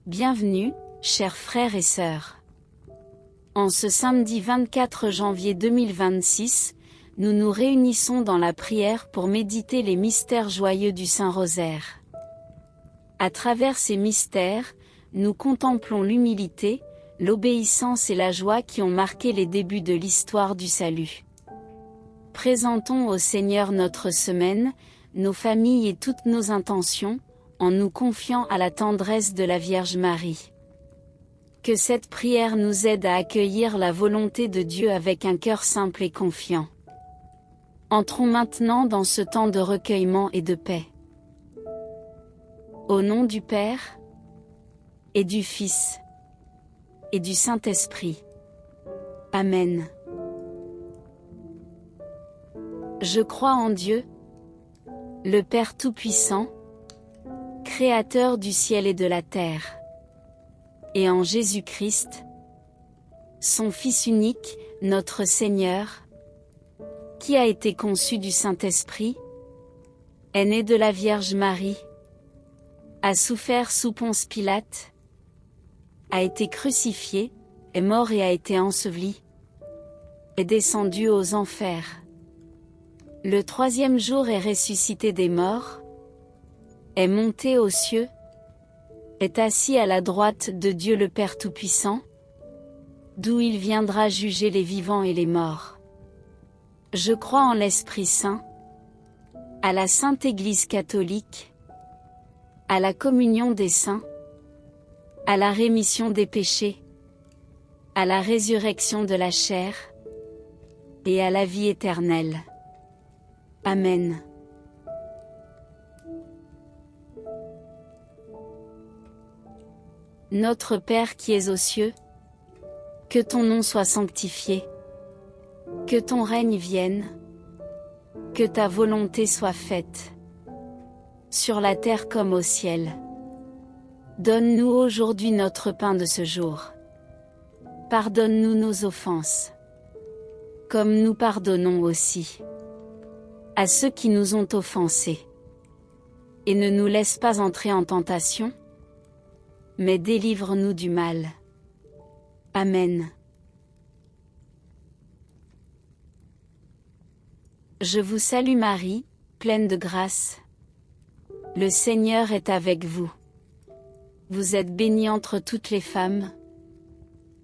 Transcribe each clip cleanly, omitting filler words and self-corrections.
Bienvenue, chers frères et sœurs. En ce samedi 24 janvier 2026, nous nous réunissons dans la prière pour méditer les mystères joyeux du Saint-Rosaire. À travers ces mystères, nous contemplons l'humilité, l'obéissance et la joie qui ont marqué les débuts de l'histoire du salut. Présentons au Seigneur notre semaine, nos familles et toutes nos intentions, en nous confiant à la tendresse de la Vierge Marie. Que cette prière nous aide à accueillir la volonté de Dieu avec un cœur simple et confiant. Entrons maintenant dans ce temps de recueillement et de paix. Au nom du Père, et du Fils, et du Saint-Esprit. Amen. Je crois en Dieu, le Père Tout-Puissant, Créateur du ciel et de la terre, et en Jésus-Christ, son Fils unique, notre Seigneur, qui a été conçu du Saint-Esprit, est né de la Vierge Marie, a souffert sous Ponce Pilate, a été crucifié, est mort et a été enseveli, est descendu aux enfers. Le troisième jour est ressuscité des morts, est monté aux cieux, est assis à la droite de Dieu le Père Tout-Puissant, d'où il viendra juger les vivants et les morts. Je crois en l'Esprit Saint, à la Sainte Église catholique, à la communion des saints, à la rémission des péchés, à la résurrection de la chair, et à la vie éternelle. Amen. Notre Père qui es aux cieux, que ton nom soit sanctifié, que ton règne vienne, que ta volonté soit faite, sur la terre comme au ciel. Donne-nous aujourd'hui notre pain de ce jour. Pardonne-nous nos offenses, comme nous pardonnons aussi à ceux qui nous ont offensés. Et ne nous laisse pas entrer en tentation, mais délivre-nous du mal. Amen. Je vous salue Marie, pleine de grâce. Le Seigneur est avec vous. Vous êtes bénie entre toutes les femmes,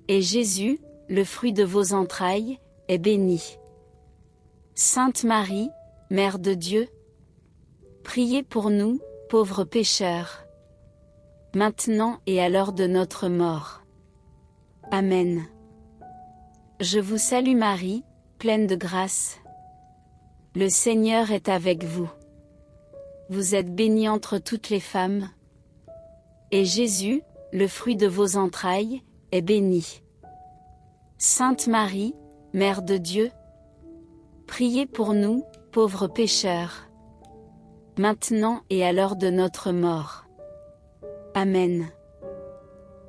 et Jésus, le fruit de vos entrailles, est béni. Sainte Marie, Mère de Dieu, priez pour nous, pauvres pécheurs, maintenant et à l'heure de notre mort. Amen. Je vous salue Marie, pleine de grâce. Le Seigneur est avec vous. Vous êtes bénie entre toutes les femmes, et Jésus, le fruit de vos entrailles, est béni. Sainte Marie, Mère de Dieu, priez pour nous, pauvres pécheurs, maintenant et à l'heure de notre mort. Amen.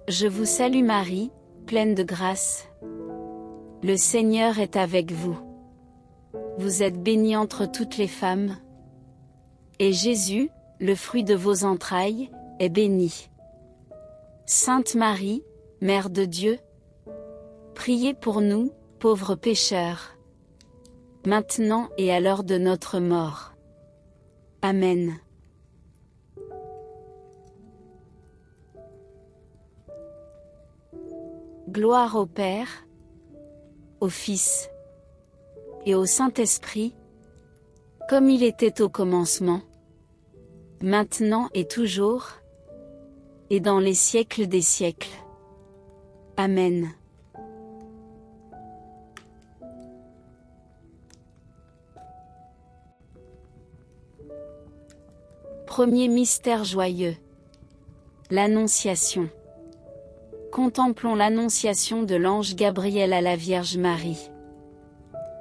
Je vous salue Marie, pleine de grâce. Le Seigneur est avec vous. Vous êtes bénie entre toutes les femmes, et Jésus, le fruit de vos entrailles, est béni. Sainte Marie, Mère de Dieu, priez pour nous, pauvres pécheurs, maintenant et à l'heure de notre mort. Amen. Gloire au Père, au Fils, et au Saint-Esprit, comme il était au commencement, maintenant et toujours, et dans les siècles des siècles. Amen. Premier mystère joyeux. L'Annonciation. Contemplons l'Annonciation de l'ange Gabriel à la Vierge Marie.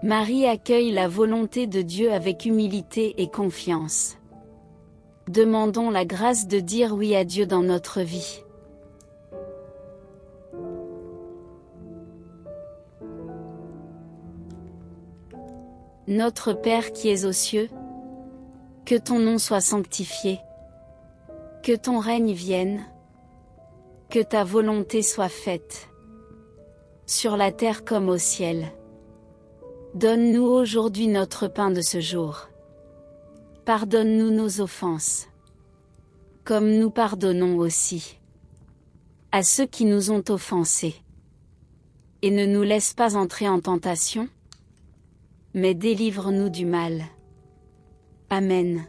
Marie accueille la volonté de Dieu avec humilité et confiance. Demandons la grâce de dire oui à Dieu dans notre vie. Notre Père qui es aux cieux, que ton nom soit sanctifié, que ton règne vienne, Que ta volonté soit faite, sur la terre comme au ciel. Donne-nous aujourd'hui notre pain de ce jour. Pardonne-nous nos offenses, comme nous pardonnons aussi à ceux qui nous ont offensés. Et ne nous laisse pas entrer en tentation, mais délivre-nous du mal. Amen.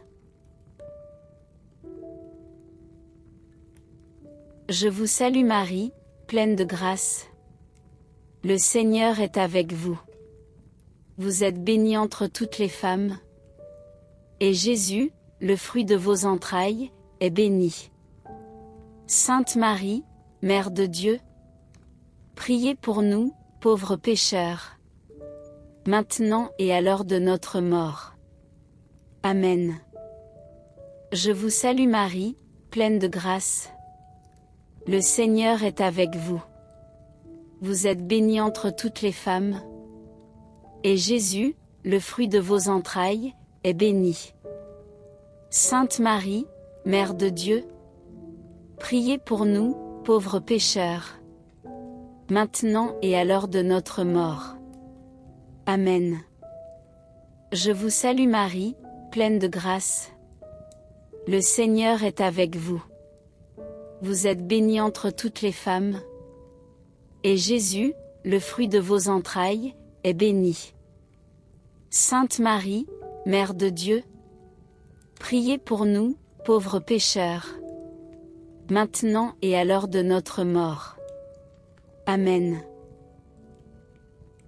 Je vous salue Marie, pleine de grâce. Le Seigneur est avec vous. Vous êtes bénie entre toutes les femmes. Et Jésus, le fruit de vos entrailles, est béni. Sainte Marie, Mère de Dieu, priez pour nous, pauvres pécheurs, maintenant et à l'heure de notre mort. Amen. Je vous salue Marie, pleine de grâce. Le Seigneur est avec vous. Vous êtes bénie entre toutes les femmes. Et Jésus, le fruit de vos entrailles, est béni. Sainte Marie, Mère de Dieu, priez pour nous, pauvres pécheurs, maintenant et à l'heure de notre mort. Amen. Je vous salue Marie, pleine de grâce. Le Seigneur est avec vous. Vous êtes bénie entre toutes les femmes. Et Jésus, le fruit de vos entrailles, est béni. Sainte Marie, Mère de Dieu, priez pour nous, pauvres pécheurs, maintenant et à l'heure de notre mort. Amen.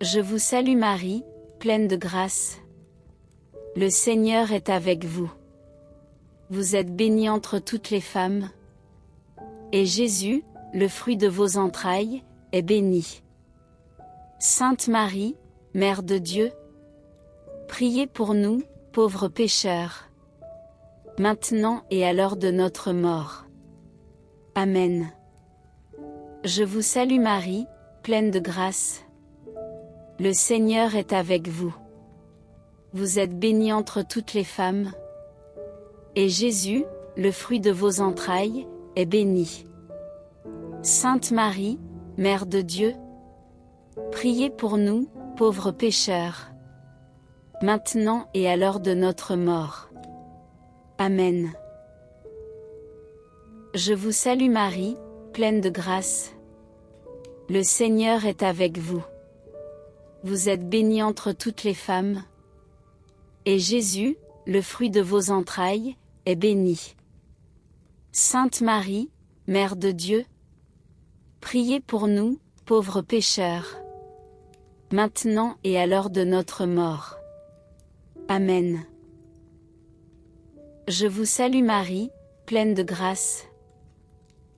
Je vous salue Marie, pleine de grâce. Le Seigneur est avec vous. Vous êtes bénie entre toutes les femmes. Et Jésus, le fruit de vos entrailles, est béni. Sainte Marie, Mère de Dieu, priez pour nous, pauvres pécheurs, maintenant et à l'heure de notre mort. Amen. Je vous salue Marie, pleine de grâce. Le Seigneur est avec vous. Vous êtes bénie entre toutes les femmes. Et Jésus, le fruit de vos entrailles, est béni. Sainte Marie, Mère de Dieu, priez pour nous, pauvres pécheurs, maintenant et à l'heure de notre mort. Amen. Je vous salue Marie, pleine de grâce. Le Seigneur est avec vous. Vous êtes bénie entre toutes les femmes. Et Jésus, le fruit de vos entrailles, est béni. Sainte Marie, Mère de Dieu, priez pour nous, pauvres pécheurs, maintenant et à l'heure de notre mort. Amen. Je vous salue Marie, pleine de grâce.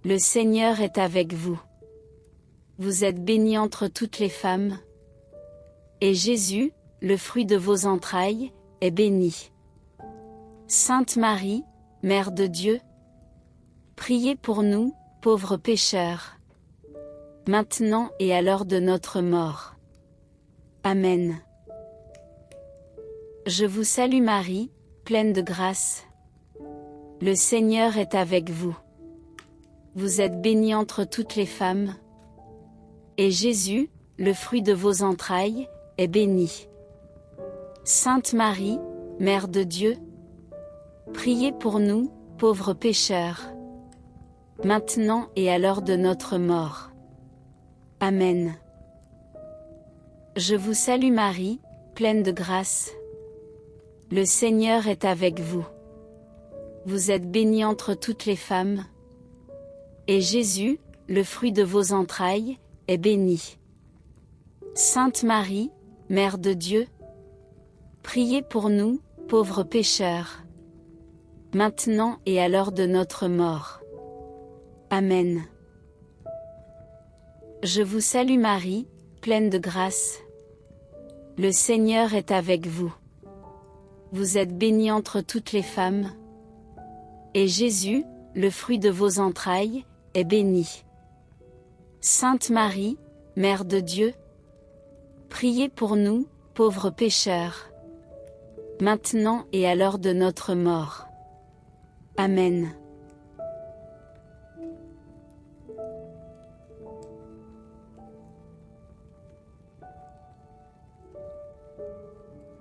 Le Seigneur est avec vous. Vous êtes bénie entre toutes les femmes. Et Jésus, le fruit de vos entrailles, est béni. Sainte Marie, Mère de Dieu, priez pour nous, pauvres pécheurs, maintenant et à l'heure de notre mort. Amen. Je vous salue Marie, pleine de grâce. Le Seigneur est avec vous. Vous êtes bénie entre toutes les femmes. Et Jésus, le fruit de vos entrailles, est béni. Sainte Marie, Mère de Dieu, priez pour nous, pauvres pécheurs, maintenant et à l'heure de notre mort. Amen. Je vous salue Marie, pleine de grâce. Le Seigneur est avec vous. Vous êtes bénie entre toutes les femmes. Et Jésus, le fruit de vos entrailles, est béni. Sainte Marie, Mère de Dieu, priez pour nous, pauvres pécheurs, maintenant et à l'heure de notre mort. Amen. Je vous salue Marie, pleine de grâce. Le Seigneur est avec vous. Vous êtes bénie entre toutes les femmes. Et Jésus, le fruit de vos entrailles, est béni. Sainte Marie, Mère de Dieu, priez pour nous, pauvres pécheurs, maintenant et à l'heure de notre mort. Amen.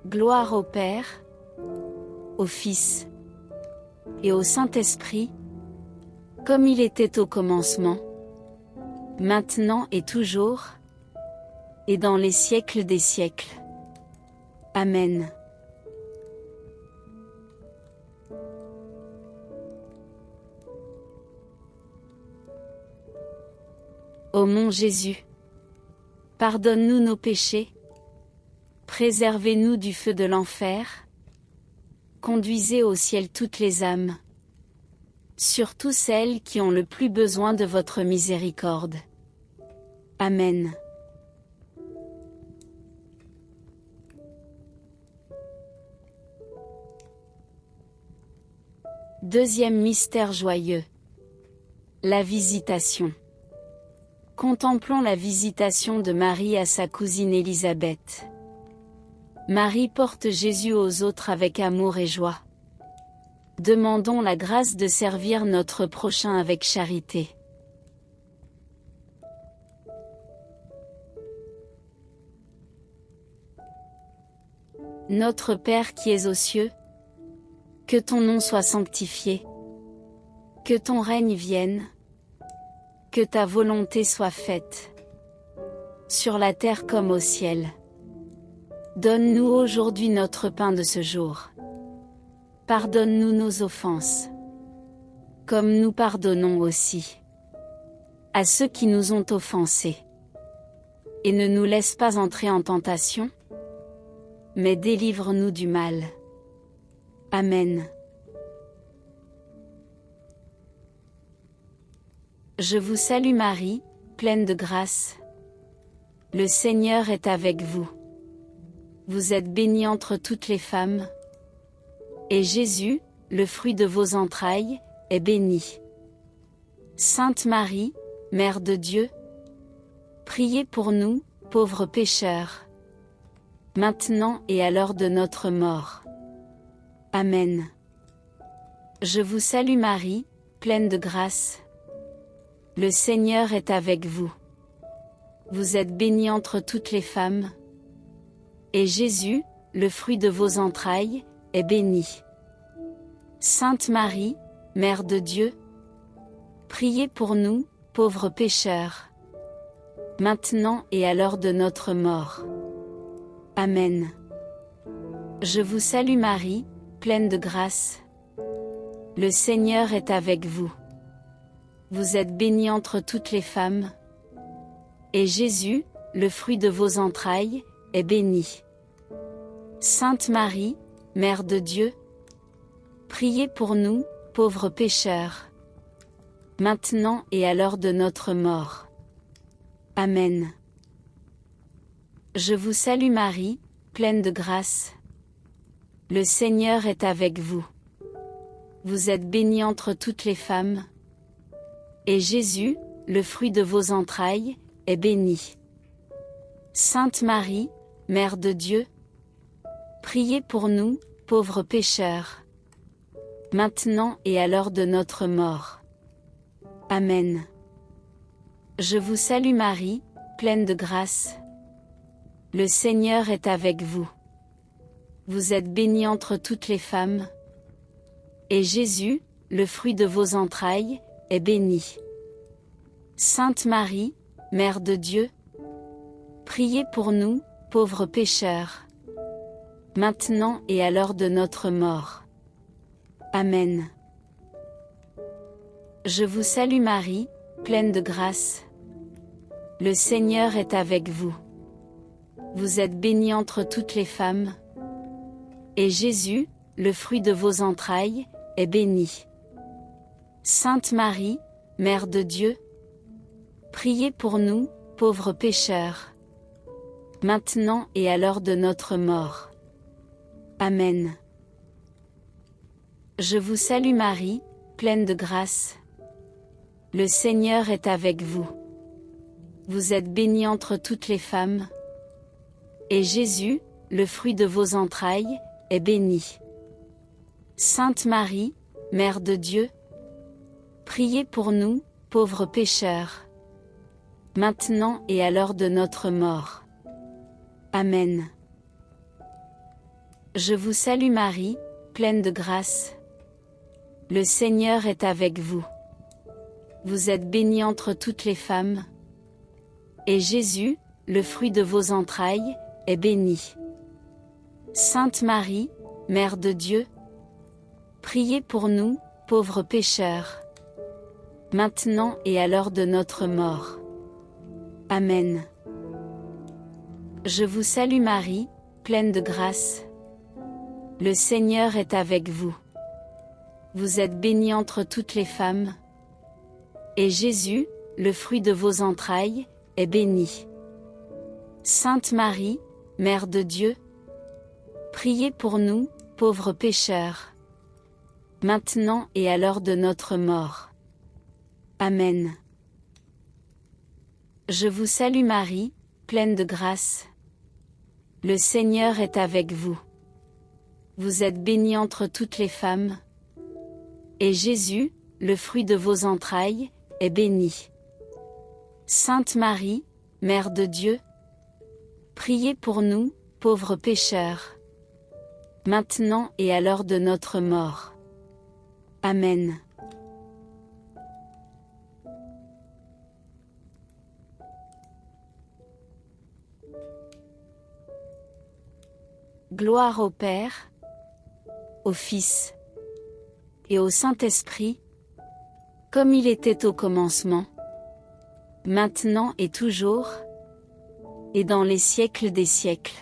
Gloire au Père, au Fils et au Saint-Esprit, comme il était au commencement, maintenant et toujours, et dans les siècles des siècles. Amen. Ô mon Jésus, pardonne-nous nos péchés, préservez-nous du feu de l'enfer, conduisez au ciel toutes les âmes, surtout celles qui ont le plus besoin de votre miséricorde. Amen. Deuxième mystère joyeux. La visitation. Contemplons la visitation de Marie à sa cousine Élisabeth. Marie porte Jésus aux autres avec amour et joie. Demandons la grâce de servir notre prochain avec charité. Notre Père qui es aux cieux, que ton nom soit sanctifié, que ton règne vienne, que ta volonté soit faite, sur la terre comme au ciel. Donne-nous aujourd'hui notre pain de ce jour. Pardonne-nous nos offenses, comme nous pardonnons aussi à ceux qui nous ont offensés. Et ne nous laisse pas entrer en tentation, mais délivre-nous du mal. Amen. Je vous salue Marie, pleine de grâce. Le Seigneur est avec vous. Vous êtes bénie entre toutes les femmes. Et Jésus, le fruit de vos entrailles, est béni. Sainte Marie, Mère de Dieu, priez pour nous, pauvres pécheurs, maintenant et à l'heure de notre mort. Amen. Je vous salue Marie, pleine de grâce. Le Seigneur est avec vous. Vous êtes bénie entre toutes les femmes. Et Jésus, le fruit de vos entrailles, est béni. Sainte Marie, Mère de Dieu, priez pour nous, pauvres pécheurs, maintenant et à l'heure de notre mort. Amen. Je vous salue Marie, pleine de grâce. Le Seigneur est avec vous. Vous êtes bénie entre toutes les femmes. Et Jésus, le fruit de vos entrailles, est béni. Sainte Marie, Mère de Dieu, priez pour nous, pauvres pécheurs, maintenant et à l'heure de notre mort. Amen. Je vous salue Marie, pleine de grâce. Le Seigneur est avec vous. Vous êtes bénie entre toutes les femmes. Et Jésus, le fruit de vos entrailles, est béni. Sainte Marie, Mère de Dieu, priez pour nous, pauvres pécheurs, maintenant et à l'heure de notre mort. Amen. Je vous salue Marie, pleine de grâce. Le Seigneur est avec vous. Vous êtes bénie entre toutes les femmes. Et Jésus, le fruit de vos entrailles, est béni. Sainte Marie, Mère de Dieu, priez pour nous, pauvres pécheurs, maintenant et à l'heure de notre mort. Amen. Je vous salue Marie, pleine de grâce. Le Seigneur est avec vous. Vous êtes bénie entre toutes les femmes. Et Jésus, le fruit de vos entrailles, est béni. Sainte Marie, Mère de Dieu, priez pour nous, pauvres pécheurs, maintenant et à l'heure de notre mort. Amen. Je vous salue Marie, pleine de grâce. Le Seigneur est avec vous. Vous êtes bénie entre toutes les femmes. Et Jésus, le fruit de vos entrailles, est béni. Sainte Marie, Mère de Dieu, priez pour nous, pauvres pécheurs, maintenant et à l'heure de notre mort. Amen. Je vous salue Marie, pleine de grâce. Le Seigneur est avec vous. Vous êtes bénie entre toutes les femmes. Et Jésus, le fruit de vos entrailles, est béni. Sainte Marie, Mère de Dieu, priez pour nous, pauvres pécheurs, maintenant et à l'heure de notre mort. Amen. Je vous salue Marie, pleine de grâce. Le Seigneur est avec vous. Vous êtes bénie entre toutes les femmes. Et Jésus, le fruit de vos entrailles, est béni. Sainte Marie, Mère de Dieu, priez pour nous, pauvres pécheurs, maintenant et à l'heure de notre mort. Amen. Je vous salue Marie, pleine de grâce. Le Seigneur est avec vous. Vous êtes bénie entre toutes les femmes. Et Jésus, le fruit de vos entrailles, est béni. Sainte Marie, Mère de Dieu, priez pour nous, pauvres pécheurs, maintenant et à l'heure de notre mort. Amen. Gloire au Père, au Fils et au Saint-Esprit, comme il était au commencement, maintenant et toujours, et dans les siècles des siècles.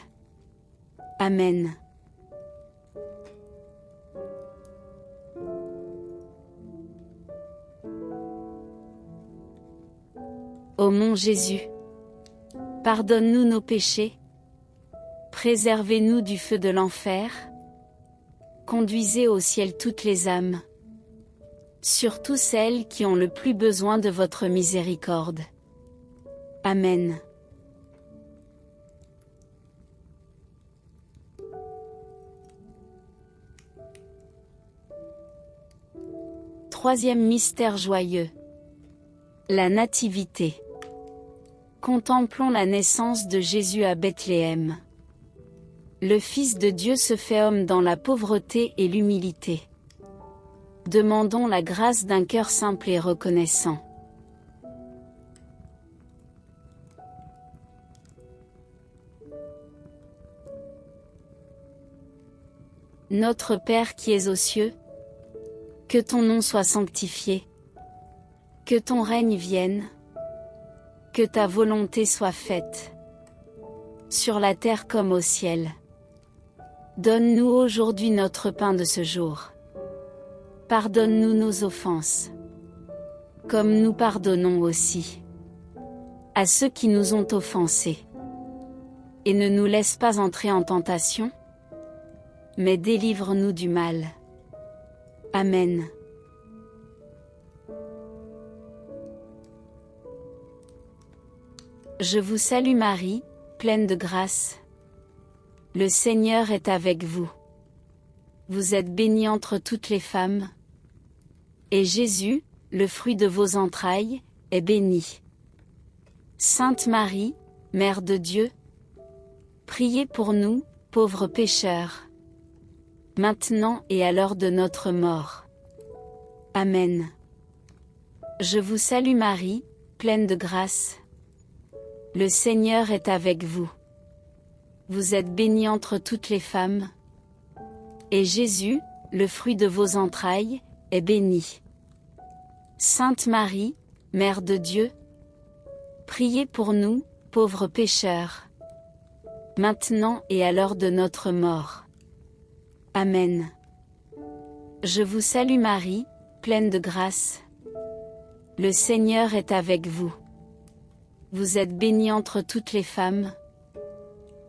Amen. Ô mon Jésus, pardonne-nous nos péchés, préservez-nous du feu de l'enfer, conduisez au ciel toutes les âmes, surtout celles qui ont le plus besoin de votre miséricorde. Amen. Troisième mystère joyeux. La Nativité. Contemplons la naissance de Jésus à Bethléem. Le Fils de Dieu se fait homme dans la pauvreté et l'humilité. Demandons la grâce d'un cœur simple et reconnaissant. Notre Père qui es aux cieux, que ton nom soit sanctifié, que ton règne vienne, que ta volonté soit faite, sur la terre comme au ciel. Donne-nous aujourd'hui notre pain de ce jour. Pardonne-nous nos offenses, comme nous pardonnons aussi à ceux qui nous ont offensés. Et ne nous laisse pas entrer en tentation, mais délivre-nous du mal. Amen. Je vous salue Marie, pleine de grâce. Le Seigneur est avec vous. Vous êtes bénie entre toutes les femmes. Et Jésus, le fruit de vos entrailles, est béni. Sainte Marie, Mère de Dieu, priez pour nous, pauvres pécheurs, maintenant et à l'heure de notre mort. Amen. Je vous salue Marie, pleine de grâce. Le Seigneur est avec vous. Vous êtes bénie entre toutes les femmes. Et Jésus, le fruit de vos entrailles, est béni. Sainte Marie, Mère de Dieu, priez pour nous, pauvres pécheurs, maintenant et à l'heure de notre mort. Amen. Je vous salue Marie, pleine de grâce. Le Seigneur est avec vous. Vous êtes bénie entre toutes les femmes.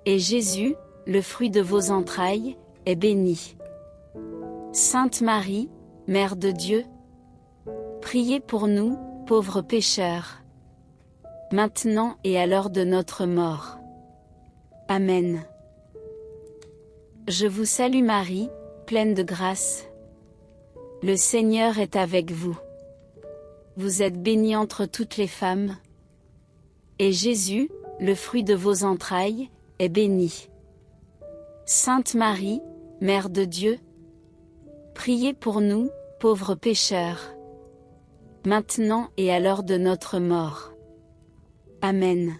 Et Jésus, le fruit de vos entrailles, est béni. Sainte Marie, Mère de Dieu, priez pour nous, pauvres pécheurs, maintenant et à l'heure de notre mort. Amen. Je vous salue Marie, pleine de grâce. Le Seigneur est avec vous. Vous êtes bénie entre toutes les femmes. Et Jésus, le fruit de vos entrailles, est béni. Sainte Marie, Mère de Dieu, priez pour nous, pauvres pécheurs, maintenant et à l'heure de notre mort. Amen.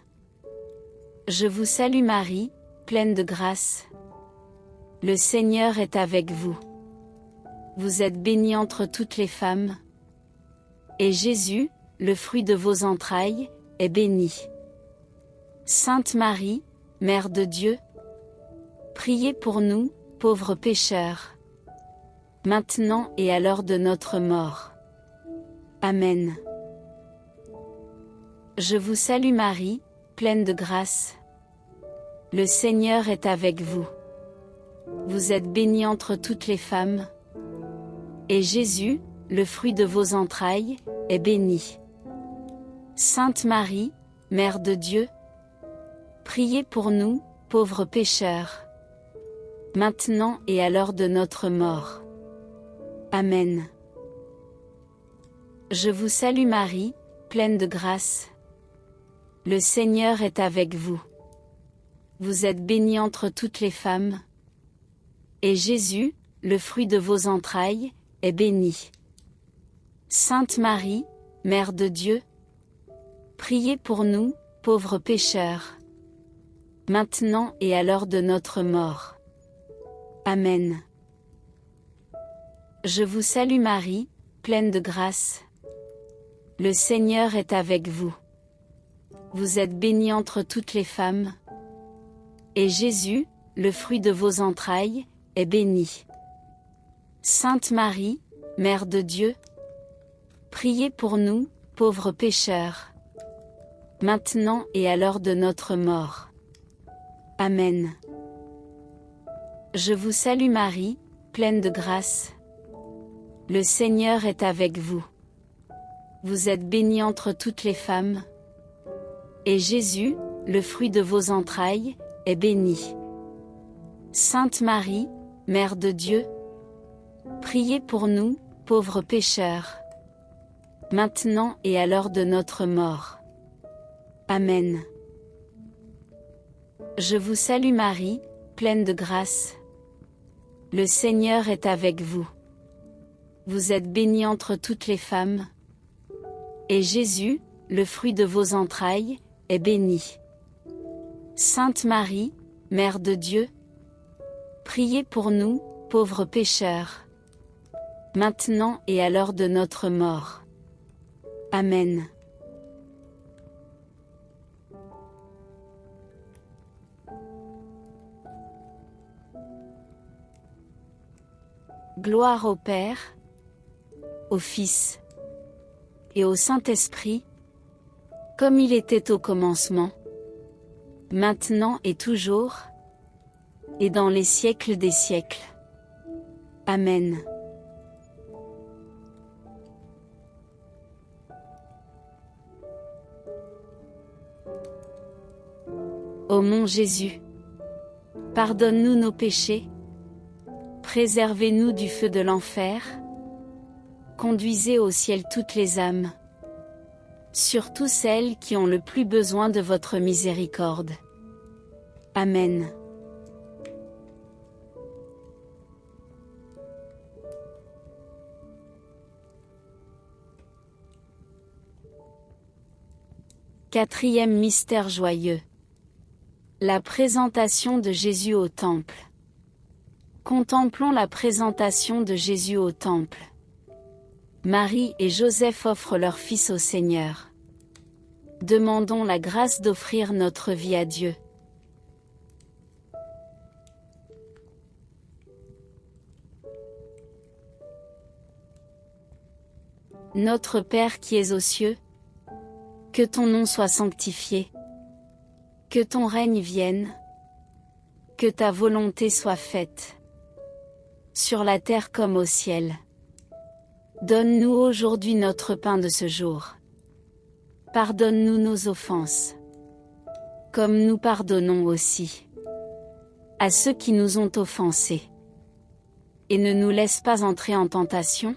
Je vous salue Marie, pleine de grâce. Le Seigneur est avec vous. Vous êtes bénie entre toutes les femmes. Et Jésus, le fruit de vos entrailles, est béni. Sainte Marie, Mère de Dieu, priez pour nous, pauvres pécheurs, maintenant et à l'heure de notre mort. Amen. Je vous salue Marie, pleine de grâce. Le Seigneur est avec vous. Vous êtes bénie entre toutes les femmes. Et Jésus, le fruit de vos entrailles, est béni. Sainte Marie, Mère de Dieu, priez pour nous, pauvres pécheurs, maintenant et à l'heure de notre mort. Amen. Je vous salue Marie, pleine de grâce. Le Seigneur est avec vous. Vous êtes bénie entre toutes les femmes. Et Jésus, le fruit de vos entrailles, est béni. Sainte Marie, Mère de Dieu, priez pour nous, pauvres pécheurs, maintenant et à l'heure de notre mort. Amen. Je vous salue Marie, pleine de grâce. Le Seigneur est avec vous. Vous êtes bénie entre toutes les femmes. Et Jésus, le fruit de vos entrailles, est béni. Sainte Marie, Mère de Dieu, priez pour nous, pauvres pécheurs, maintenant et à l'heure de notre mort. Amen. Je vous salue Marie, pleine de grâce. Le Seigneur est avec vous. Vous êtes bénie entre toutes les femmes. Et Jésus, le fruit de vos entrailles, est béni. Sainte Marie, Mère de Dieu, priez pour nous, pauvres pécheurs, maintenant et à l'heure de notre mort. Amen. Je vous salue Marie, pleine de grâce. Le Seigneur est avec vous. Vous êtes bénie entre toutes les femmes. Et Jésus, le fruit de vos entrailles, est béni. Sainte Marie, Mère de Dieu, priez pour nous, pauvres pécheurs, maintenant et à l'heure de notre mort. Amen. Gloire au Père, au Fils et au Saint-Esprit, comme il était au commencement, maintenant et toujours, et dans les siècles des siècles. Amen. Ô mon Jésus, pardonne-nous nos péchés, préservez-nous du feu de l'enfer, conduisez au ciel toutes les âmes, surtout celles qui ont le plus besoin de votre miséricorde. Amen. Quatrième mystère joyeux. La présentation de Jésus au Temple. Contemplons la présentation de Jésus au Temple. Marie et Joseph offrent leur Fils au Seigneur. Demandons la grâce d'offrir notre vie à Dieu. Notre Père qui es aux cieux, que ton nom soit sanctifié, que ton règne vienne, que ta volonté soit faite, sur la terre comme au ciel. Donne-nous aujourd'hui notre pain de ce jour. Pardonne-nous nos offenses, comme nous pardonnons aussi à ceux qui nous ont offensés. Et ne nous laisse pas entrer en tentation,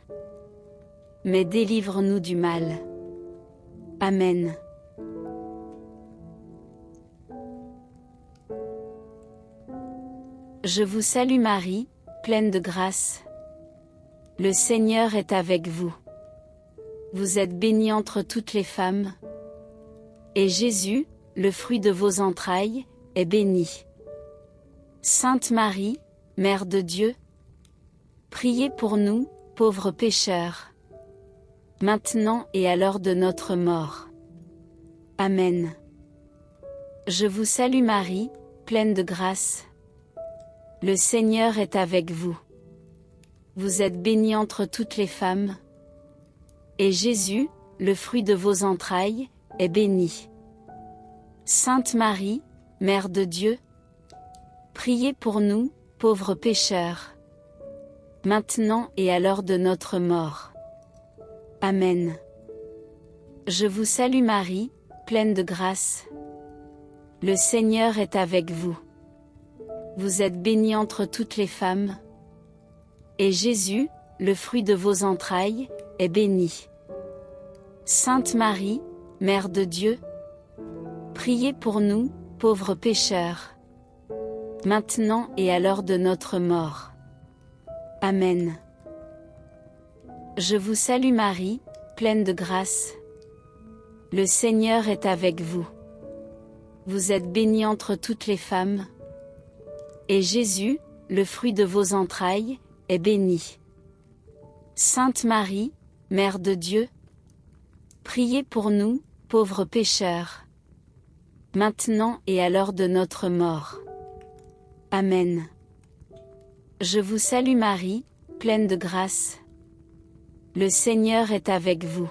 mais délivre-nous du mal. Amen. Je vous salue Marie, pleine de grâce. Le Seigneur est avec vous. Vous êtes bénie entre toutes les femmes. Et Jésus, le fruit de vos entrailles, est béni. Sainte Marie, Mère de Dieu, priez pour nous, pauvres pécheurs, maintenant et à l'heure de notre mort. Amen. Je vous salue Marie, pleine de grâce. Le Seigneur est avec vous. Vous êtes bénie entre toutes les femmes. Et Jésus, le fruit de vos entrailles, est béni. Sainte Marie, Mère de Dieu, priez pour nous, pauvres pécheurs, maintenant et à l'heure de notre mort. Amen. Je vous salue Marie, pleine de grâce. Le Seigneur est avec vous. Vous êtes bénie entre toutes les femmes. Et Jésus, le fruit de vos entrailles, est béni. Sainte Marie, Mère de Dieu, priez pour nous, pauvres pécheurs, maintenant et à l'heure de notre mort. Amen. Je vous salue Marie, pleine de grâce. Le Seigneur est avec vous. Vous êtes bénie entre toutes les femmes. Et Jésus, le fruit de vos entrailles, est béni. Sainte Marie, Mère de Dieu, priez pour nous, pauvres pécheurs, maintenant et à l'heure de notre mort. Amen. Je vous salue Marie, pleine de grâce. Le Seigneur est avec vous.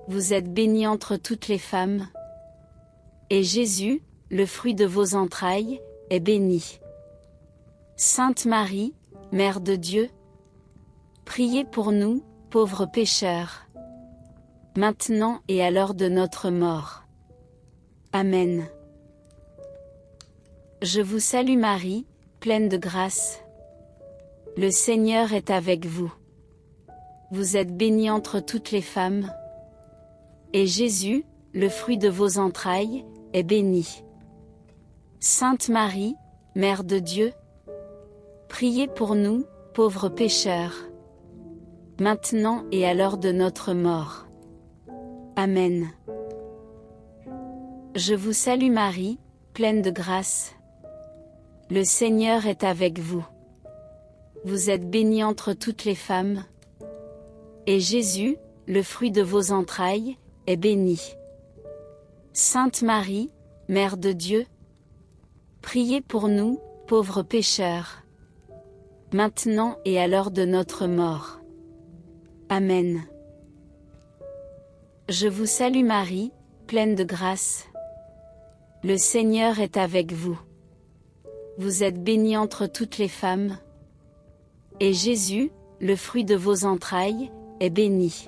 Vous êtes bénie entre toutes les femmes. Et Jésus, le fruit de vos entrailles, est béni. Sainte Marie, Mère de Dieu, priez pour nous, pauvres pécheurs, maintenant et à l'heure de notre mort. Amen. Je vous salue Marie, pleine de grâce. Le Seigneur est avec vous. Vous êtes bénie entre toutes les femmes. Et Jésus, le fruit de vos entrailles, est béni. Sainte Marie, Mère de Dieu, priez pour nous, pauvres pécheurs, maintenant et à l'heure de notre mort. Amen. Je vous salue Marie, pleine de grâce. Le Seigneur est avec vous. Vous êtes bénie entre toutes les femmes. Et Jésus, le fruit de vos entrailles, est béni. Sainte Marie, Mère de Dieu, priez pour nous, pauvres pécheurs, maintenant et à l'heure de notre mort. Amen. Je vous salue Marie, pleine de grâce. Le Seigneur est avec vous. Vous êtes bénie entre toutes les femmes. Et Jésus, le fruit de vos entrailles, est béni.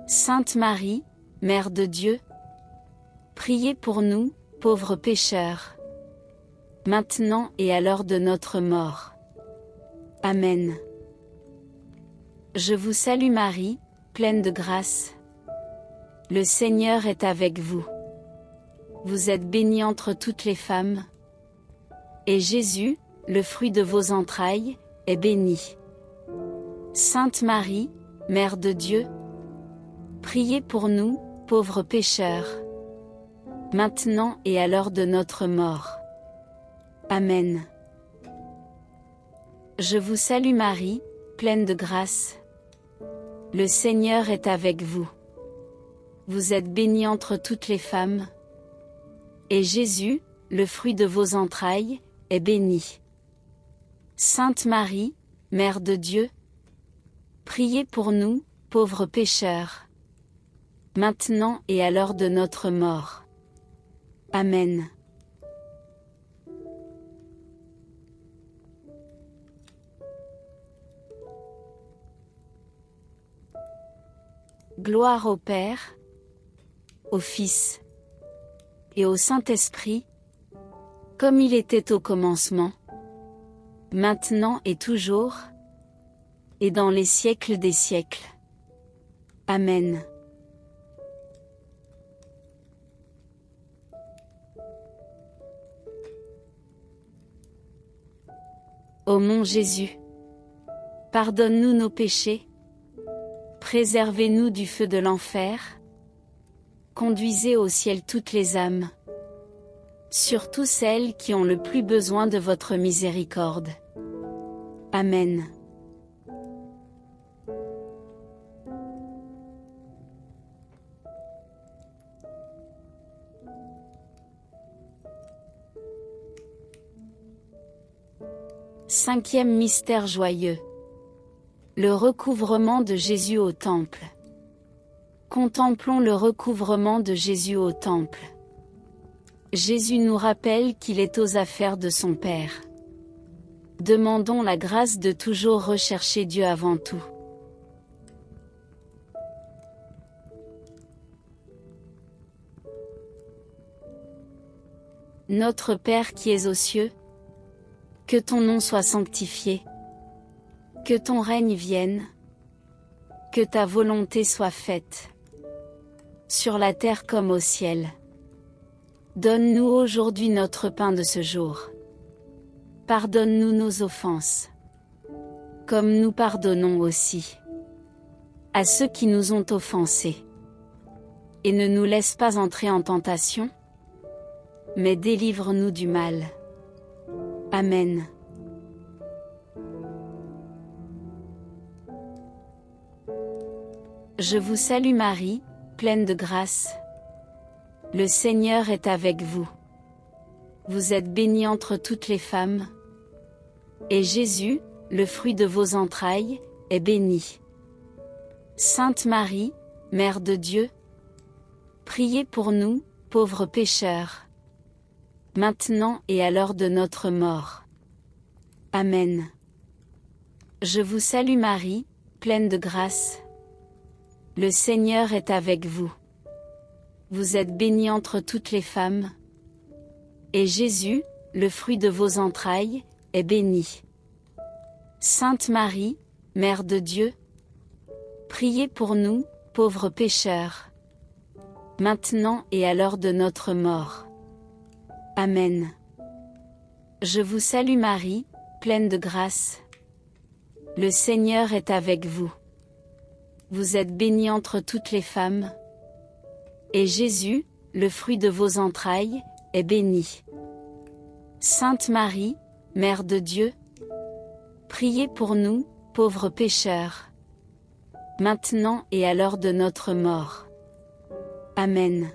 Sainte Marie, Mère de Dieu, priez pour nous, pauvres pécheurs, maintenant et à l'heure de notre mort. Amen. Je vous salue Marie, pleine de grâce. Le Seigneur est avec vous. Vous êtes bénie entre toutes les femmes. Et Jésus, le fruit de vos entrailles, est béni. Sainte Marie, Mère de Dieu, priez pour nous, pauvres pécheurs, maintenant et à l'heure de notre mort. Amen. Je vous salue Marie, pleine de grâce. Le Seigneur est avec vous. Vous êtes bénie entre toutes les femmes. Et Jésus, le fruit de vos entrailles, est béni. Sainte Marie, Mère de Dieu, priez pour nous, pauvres pécheurs, maintenant et à l'heure de notre mort. Amen. Gloire au Père, au Fils et au Saint-Esprit, comme il était au commencement, maintenant et toujours, et dans les siècles des siècles. Amen. Ô mon Jésus, pardonne-nous nos péchés, préservez-nous du feu de l'enfer, conduisez au ciel toutes les âmes, surtout celles qui ont le plus besoin de votre miséricorde. Amen. Cinquième mystère joyeux. Le recouvrement de Jésus au temple. Contemplons le recouvrement de Jésus au temple. Jésus nous rappelle qu'il est aux affaires de son Père. Demandons la grâce de toujours rechercher Dieu avant tout. Notre Père qui es aux cieux, que ton nom soit sanctifié, que ton règne vienne, que ta volonté soit faite, sur la terre comme au ciel. Donne-nous aujourd'hui notre pain de ce jour. Pardonne-nous nos offenses, comme nous pardonnons aussi à ceux qui nous ont offensés. Et ne nous laisse pas entrer en tentation, mais délivre-nous du mal. Amen. Je vous salue Marie, pleine de grâce. Le Seigneur est avec vous. Vous êtes bénie entre toutes les femmes, et Jésus, le fruit de vos entrailles, est béni. Sainte Marie, Mère de Dieu, priez pour nous, pauvres pécheurs, maintenant et à l'heure de notre mort. Amen. Je vous salue Marie, pleine de grâce. Le Seigneur est avec vous. Vous êtes bénie entre toutes les femmes, et Jésus, le fruit de vos entrailles, est béni. Sainte Marie, Mère de Dieu, priez pour nous, pauvres pécheurs, maintenant et à l'heure de notre mort. Amen. Je vous salue Marie, pleine de grâce. Le Seigneur est avec vous. Vous êtes bénie entre toutes les femmes, et Jésus, le fruit de vos entrailles, est béni. Sainte Marie, Mère de Dieu, priez pour nous, pauvres pécheurs, maintenant et à l'heure de notre mort. Amen.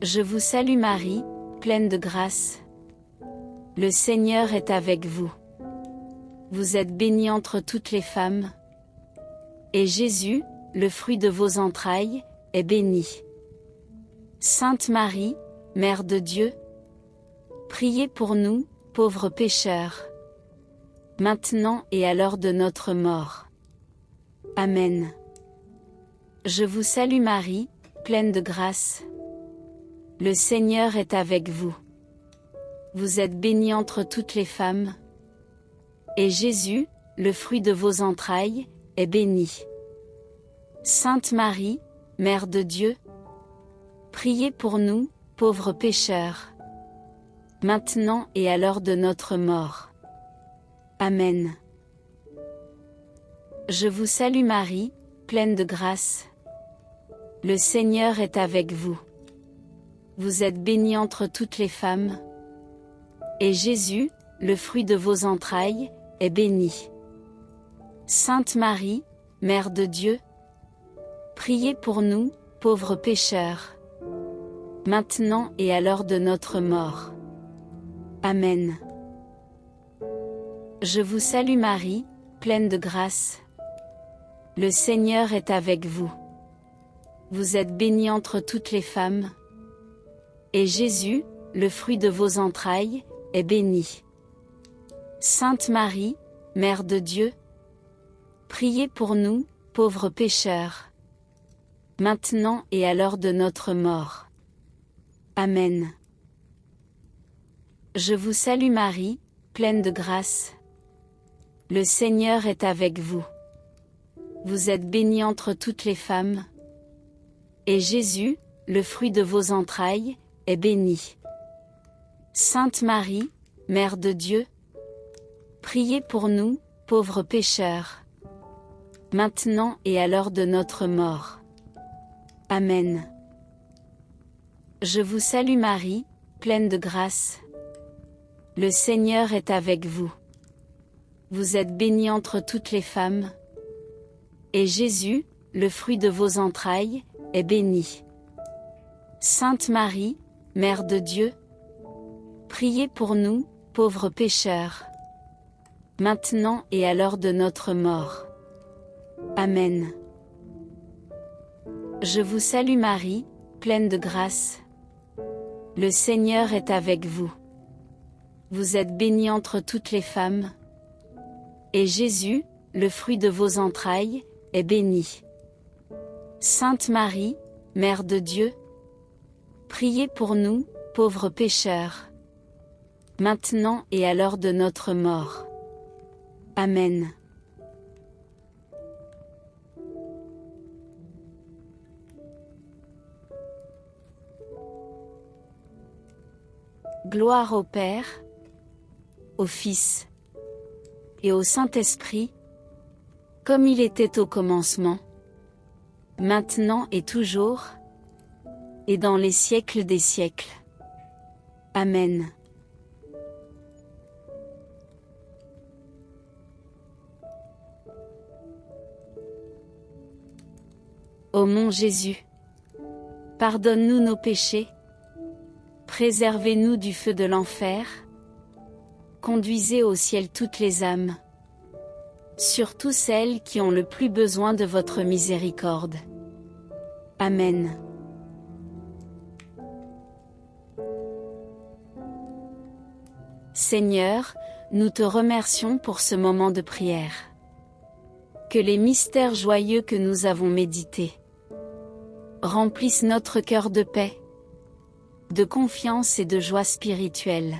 Je vous salue Marie, pleine de grâce. Le Seigneur est avec vous. Vous êtes bénie entre toutes les femmes, et Jésus, le fruit de vos entrailles, est béni. Sainte Marie, Mère de Dieu, priez pour nous, pauvres pécheurs, maintenant et à l'heure de notre mort. Amen. Je vous salue Marie, pleine de grâce. Le Seigneur est avec vous. Vous êtes bénie entre toutes les femmes, et Jésus, le fruit de vos entrailles, est béni. Sainte Marie, Mère de Dieu, priez pour nous, pauvres pécheurs, maintenant et à l'heure de notre mort. Amen. Je vous salue Marie, pleine de grâce. Le Seigneur est avec vous. Vous êtes bénie entre toutes les femmes, et Jésus, le fruit de vos entrailles, est béni. Sainte Marie, Mère de Dieu, priez pour nous, pauvres pécheurs, maintenant et à l'heure de notre mort. Amen. Je vous salue Marie, pleine de grâce. Le Seigneur est avec vous. Vous êtes bénie entre toutes les femmes, et Jésus, le fruit de vos entrailles, est béni. Sainte Marie, Mère de Dieu, priez pour nous, pauvres pécheurs, maintenant et à l'heure de notre mort. Amen. Je vous salue Marie, pleine de grâce. Le Seigneur est avec vous. Vous êtes bénie entre toutes les femmes, et Jésus, le fruit de vos entrailles, est béni. Sainte Marie, Mère de Dieu, Priez pour nous, pauvres pécheurs, maintenant et à l'heure de notre mort. Amen. Je vous salue Marie, pleine de grâce. Le Seigneur est avec vous. Vous êtes bénie entre toutes les femmes. Et Jésus, le fruit de vos entrailles, est béni. Sainte Marie, Mère de Dieu, priez pour nous, pauvres pécheurs, maintenant et à l'heure de notre mort. Amen. Je vous salue Marie, pleine de grâce. Le Seigneur est avec vous. Vous êtes bénie entre toutes les femmes. Et Jésus, le fruit de vos entrailles, est béni. Sainte Marie, Mère de Dieu, priez pour nous, pauvres pécheurs, maintenant et à l'heure de notre mort. Amen. Gloire au Père, au Fils et au Saint-Esprit, comme il était au commencement, maintenant et toujours, et dans les siècles des siècles. Amen. Ô mon Jésus, pardonne-nous nos péchés, préservez-nous du feu de l'enfer, conduisez au ciel toutes les âmes, surtout celles qui ont le plus besoin de votre miséricorde. Amen. Seigneur, nous te remercions pour ce moment de prière. Que les mystères joyeux que nous avons médités remplissent notre cœur de paix, de confiance et de joie spirituelle.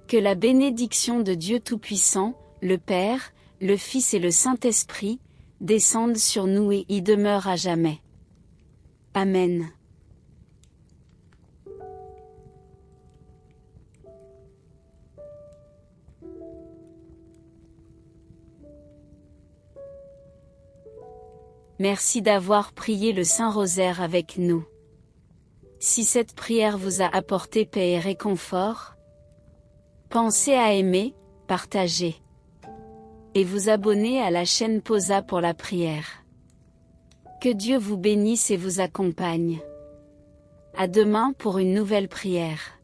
Que la bénédiction de Dieu Tout-Puissant, le Père, le Fils et le Saint-Esprit, descende sur nous et y demeure à jamais. Amen. Merci d'avoir prié le Saint-Rosaire avec nous. Si cette prière vous a apporté paix et réconfort, pensez à aimer, partager et vous abonner à la chaîne Posa pour la prière. Que Dieu vous bénisse et vous accompagne. À demain pour une nouvelle prière.